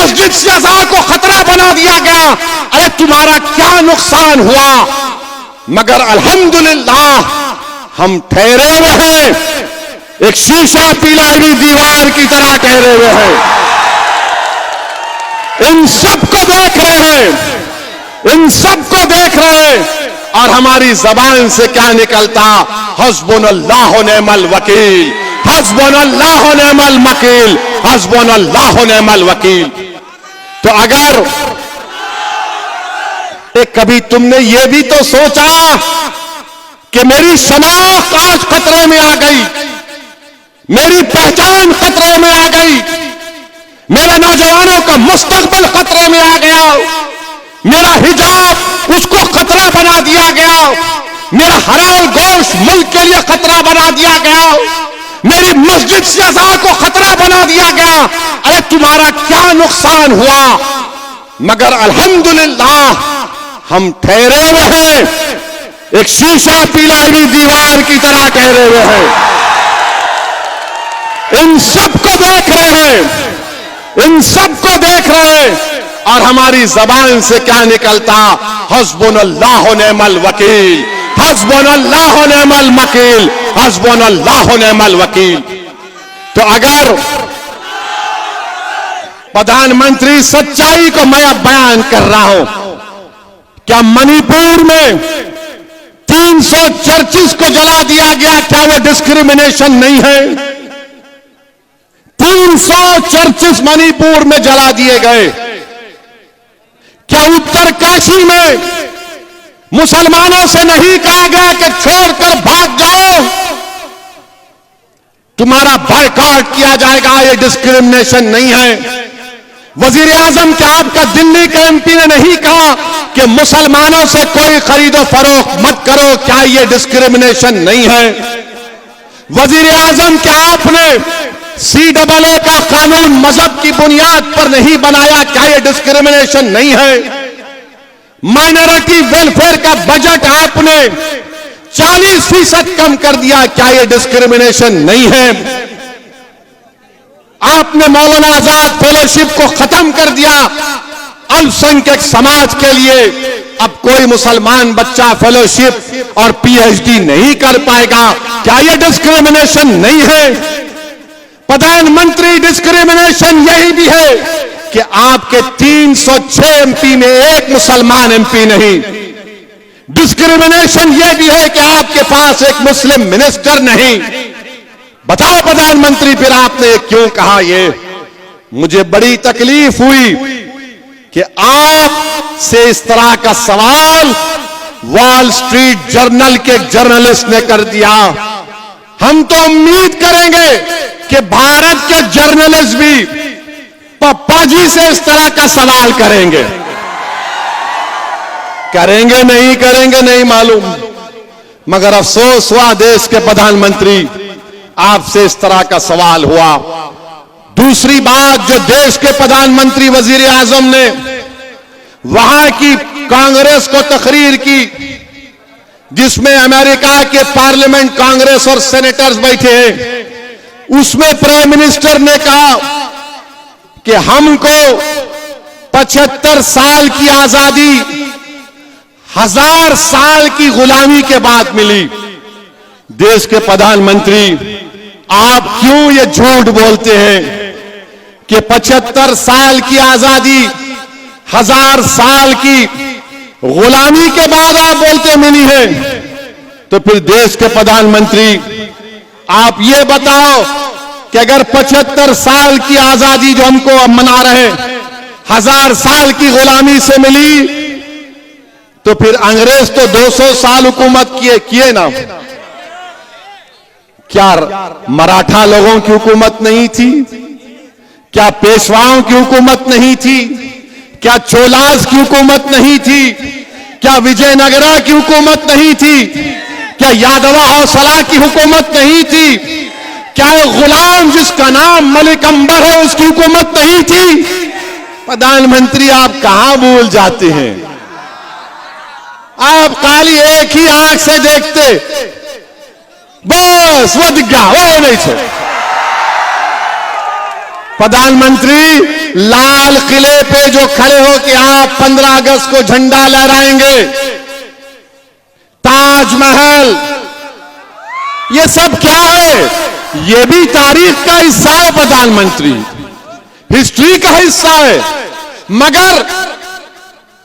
मस्जिद से अज़ा को खतरा बना दिया गया। अरे तुम्हारा क्या नुकसान हुआ? मगर अल्हम्दुलिल्लाह हम ठहरे हुए हैं, एक शीशा पिलाई हुई दीवार की तरह ठहरे हुए हैं। इन सबको देख रहे हैं, इन सबको देख रहे हैं, और हमारी जबान से क्या निकलता? हस्बुनल्लाह व निअमल वकील, हस्बुनल्लाह व निअमल वकील, हस्बुनल्लाह व निअमल वकील। तो अगर कभी तुमने ये भी तो सोचा कि मेरी शनाख्त आज खतरे में आ गई, मेरी पहचान खतरे में आ गई, मेरे नौजवानों का मुस्तकबिल खतरे में आ गया, मेरा हिजाब उसको खतरा बना दिया गया, मेरा हलाल गोश्त मुल्क के लिए खतरा बना दिया गया, मेरी मस्जिद से अज़ा को खतरा बना दिया गया। अरे तुम्हारा क्या नुकसान हुआ? मगर अल्हम्दुलिल्लाह हम ठहरे हुए हैं, एक शीशा पिलाई हुई दीवार की तरह ठहरे हुए हैं। इन सबको देख रहे हैं, इन सबको देख रहे हैं, और हमारी जबान से क्या निकलता? हस्बुनल्लाह व निअमल वकील, हस्बुनल्लाह व निअमल वकील, हस्बुनल्लाह व निअमल वकील। तो अगर प्रधानमंत्री सच्चाई को मैं अब बयान कर रहा हूं, क्या मणिपुर में 300 चर्चिस को जला दिया गया, क्या वो डिस्क्रिमिनेशन नहीं है? 300 चर्चिस मणिपुर में जला दिए गए। क्या उत्तरकाशी में मुसलमानों से नहीं कहा गया कि छोड़कर भाग जाओ, तुम्हारा बायकॉट किया जाएगा? ये डिस्क्रिमिनेशन नहीं है। वजीर आजम क्या आपका दिल्ली के एमपी ने नहीं कहा कि मुसलमानों से कोई खरीदो फरोख्त मत करो, क्या ये डिस्क्रिमिनेशन नहीं है? वजीर आजम क्या आपने CAA का कानून मजहब की बुनियाद पर नहीं बनाया, क्या ये डिस्क्रिमिनेशन नहीं है? माइनॉरिटी वेलफेयर का बजट आपने 40% कम कर दिया, क्या ये डिस्क्रिमिनेशन नहीं है? आपने मौलाना आजाद फेलोशिप को खत्म कर दिया अल्पसंख्यक समाज के लिए। अब कोई मुसलमान बच्चा फेलोशिप और PhD नहीं कर पाएगा, क्या ये डिस्क्रिमिनेशन नहीं है? प्रधानमंत्री डिस्क्रिमिनेशन यही भी है कि आपके 306 MP में एक मुसलमान MP नहीं। डिस्क्रिमिनेशन यह भी है कि आपके पास एक मुस्लिम मिनिस्टर नहीं। बताओ प्रधानमंत्री, फिर आपने क्यों कहा? ये मुझे बड़ी तकलीफ हुई कि आप से इस तरह का सवाल वॉल स्ट्रीट जर्नल के जर्नलिस्ट ने कर दिया। हम तो उम्मीद करेंगे कि भारत के जर्नलिस्ट भी पप्पा जी से इस तरह का सवाल करेंगे। करेंगे नहीं करेंगे नहीं मालूम, मगर अफसोस हुआ देश के प्रधानमंत्री आपसे इस तरह का सवाल हुआ। दूसरी बात, जो देश के प्रधानमंत्री वजीर आजम ने वहां की कांग्रेस को तकरीर की, जिसमें अमेरिका के पार्लियामेंट कांग्रेस और सेनेटर्स बैठे हैं, उसमें प्राइम मिनिस्टर ने कहा कि हमको 75 साल की आजादी 1000 साल की गुलामी के बाद मिली। देश के प्रधानमंत्री, आप क्यों ये झूठ बोलते हैं कि 75 साल की आजादी 1000 साल की गुलामी के बाद आप बोलते मिली है? तो फिर देश के प्रधानमंत्री, आप ये बताओ कि अगर 75 साल की आजादी जो हमको अब मना रहे 1000 साल की गुलामी से मिली, तो फिर अंग्रेज तो 200 साल हुकूमत किए ना? क्या मराठा लोगों की हुकूमत नहीं थी? क्या पेशवाओं की हुकूमत नहीं थी? क्या चोलास की हुकूमत नहीं थी? क्या विजयनगरा की हुकूमत नहीं थी? क्या यादवा हौसला की हुकूमत नहीं थी? क्या गुलाम जिसका नाम मलिक अंबर है उसकी हुकूमत नहीं थी? प्रधानमंत्री, आप कहां भूल जाते हैं? आप खाली एक ही आंख से देखते, बस वो दिख गया, वो नहीं छे। प्रधानमंत्री, लाल लाल किले पे जो खड़े हो कि आप 15 अगस्त को झंडा लहराएंगे, ताजमहल, ये सब क्या है? ये भी तारीख का हिस्सा है प्रधानमंत्री, हिस्ट्री का हिस्सा है। मगर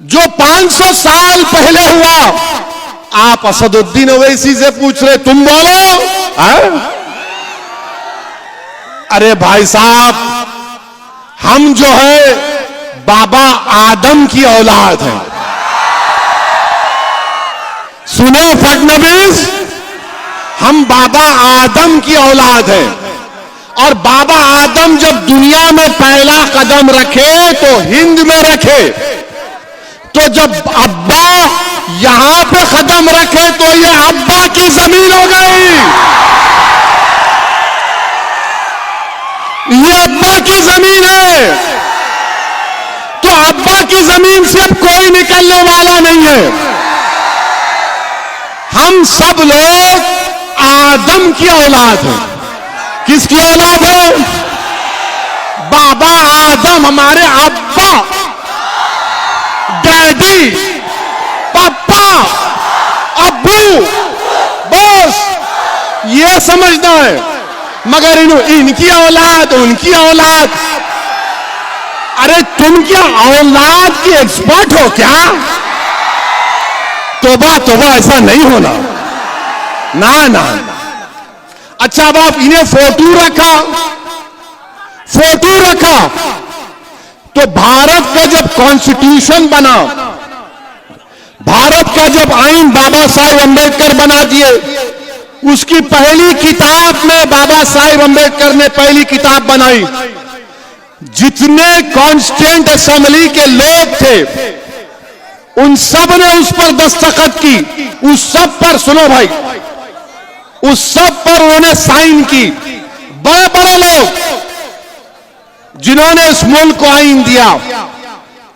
जो 500 साल पहले हुआ, आप असदुद्दीन ओवैसी से पूछ रहे, तुम बोलो है? अरे भाई साहब, हम जो है बाबा आदम की औलाद हैं। सुनो फडणवीस, हम बाबा आदम की औलाद हैं। और बाबा आदम जब दुनिया में पहला कदम रखे तो हिंद में रखे, तो जब अब्बा यहां पे कदम रखे तो ये अब्बा की जमीन हो गई, ये अब्बा की जमीन है। तो अब्बा की जमीन से अब कोई निकलने वाला नहीं है। हम सब लोग आदम की औलाद हैं। किसकी औलाद है? बाबा आदम, हमारे अब्बा, डैडी, पापा, अब्बू, बॉस, ये समझना है। मगर इनकी औलाद, उनकी औलाद, अरे तुम क्या औलाद की एक्सपर्ट हो क्या? तोबा तोबा, ऐसा नहीं होना, ना ना। अच्छा, अब आप इन्हें फोटो रखा तो भारत का जब कॉन्स्टिट्यूशन बना, भारत का जब आईन बाबा साहेब अंबेडकर बना दिए, उसकी पहली किताब में बाबा साहेब अंबेडकर ने पहली किताब बनाई। जितने कॉन्स्टिट्यूएंट असेंबली के लोग थे, उन सब ने उस पर दस्तखत की। उस सब पर, सुनो भाई, उस सब पर उन्होंने साइन की। बड़े बड़े लोग जिन्होंने इस मुल्क को आईन दिया,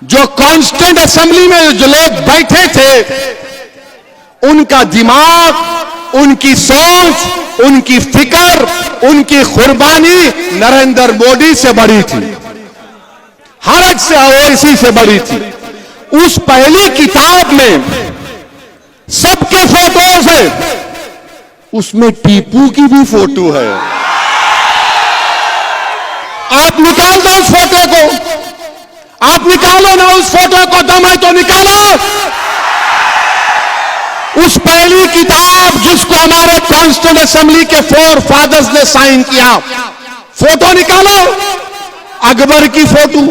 जो कॉन्स्टिट्यूएंट असेंबली में जो लोग बैठे थे, उनका दिमाग, उनकी सोच, उनकी फिक्र, उनकी कुर्बानी नरेंद्र मोदी से बड़ी थी, हर एक से ओवैसी से बड़ी थी। उस पहली किताब में सबके फोटोज है, उसमें टीपू की भी फोटो है। आप निकाल दो उस फोटो को, आप निकालो ना उस फोटो को, दम है तो निकालो। उस पहली किताब जिसको हमारे कॉन्स्टिट्यूएंट असेंबली के 4 फादर्स ने साइन किया, फोटो निकालो। अकबर की फोटो,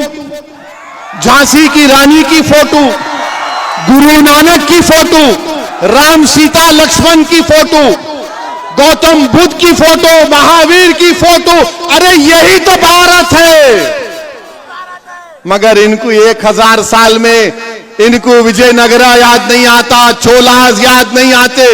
झांसी की रानी की फोटो, गुरु नानक की फोटो, राम सीता लक्ष्मण की फोटो, गौतम बुद्ध की फोटो, महावीर की फोटो। अरे यही तो भारत है। मगर इनको 1000 साल में इनको विजयनगरा याद नहीं आता, चोलास याद नहीं आते।